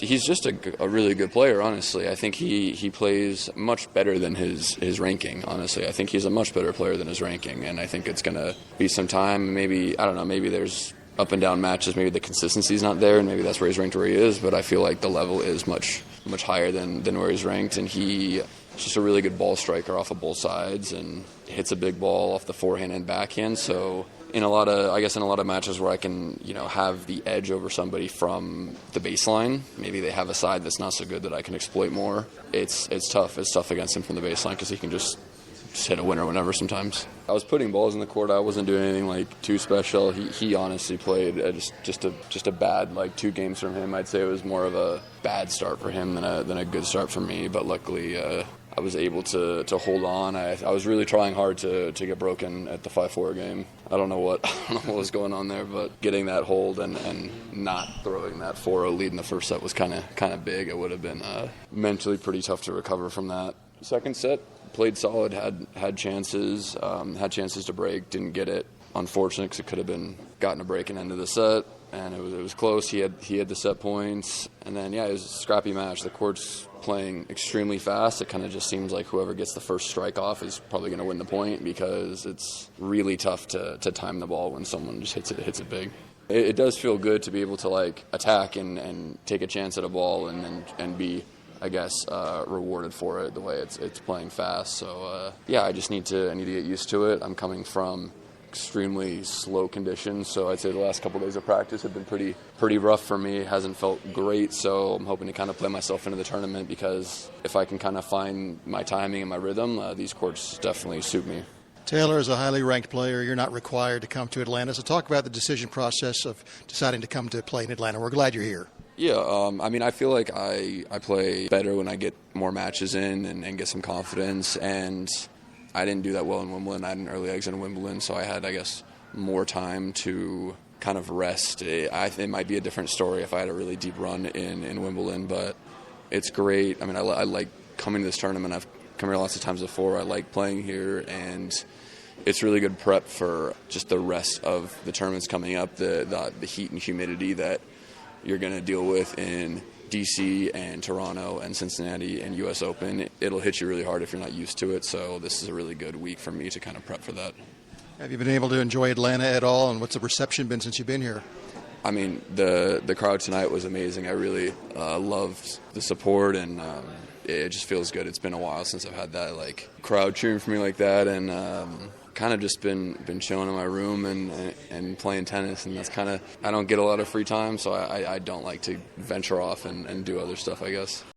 He's just a really good player, honestly. I think he plays much better than his ranking, honestly. I think he's a much better player than his ranking, and I think it's going to be some time. Maybe, I don't know, maybe there's up and down matches, maybe the consistency's not there, and maybe that's where he's ranked where he is, but I feel like the level is much higher than where he's ranked, and he's just a really good ball striker off of both sides and hits a big ball off the forehand and backhand. So in a lot of matches where I can, have the edge over somebody from the baseline, maybe they have a side that's not so good that I can exploit more. It's tough. It's tough against him from the baseline because he can just hit a winner whenever sometimes. I was putting balls in the court. I wasn't doing anything too special. He honestly played just a bad 2 games from him. I'd say it was more of a bad start for him than a good start for me. But luckily I was able to hold on. I was really trying hard to get broken at the 5-4 game. I don't know what was going on there, but getting that hold and not throwing that 4-0 lead in the first set was kind of big. It would have been mentally pretty tough to recover from that. Second set, played solid, had chances to break, didn't get it. Unfortunate because it could have been gotten a break and end of the set, and it was close. He had the set points, and then it was a scrappy match. The court's playing extremely fast. It kind of just seems like whoever gets the first strike off is probably going to win the point because it's really tough to time the ball when someone just hits it big. It does feel good to be able to attack and take a chance at a ball and be, I guess, rewarded for it the way it's playing fast. So I just need to get used to it. I'm coming from extremely slow conditions, so I'd say the last couple of days of practice have been pretty rough for me. It hasn't felt great, so I'm hoping to kind of play myself into the tournament because if I can kind of find my timing and my rhythm, these courts definitely suit me. Taylor is a highly ranked player. You're not required to come to Atlanta, so talk about the decision process of deciding to come to play in Atlanta. We're glad you're here. Yeah, I feel like I play better when I get more matches in and get some confidence, and I didn't do that well in Wimbledon. I had an early exit in Wimbledon, so I had, I guess, more time to kind of rest. It might be a different story if I had a really deep run in Wimbledon, but it's great. I like coming to this tournament. I've come here lots of times before. I like playing here, and it's really good prep for just the rest of the tournaments coming up, the heat and humidity that you're going to deal with in DC and Toronto and Cincinnati and U.S. Open. It'll hit you really hard if you're not used to it, so this is a really good week for me to kind of prep for that. Have you been able to enjoy Atlanta at all, and what's the reception been since you've been here? The crowd tonight was amazing. I really loved the support, and it just feels good. It's been a while since I've had that crowd cheering for me like that, and kind of just been chilling in my room and playing tennis, and that's kind of, I don't get a lot of free time, so I don't like to venture off and do other stuff, I guess.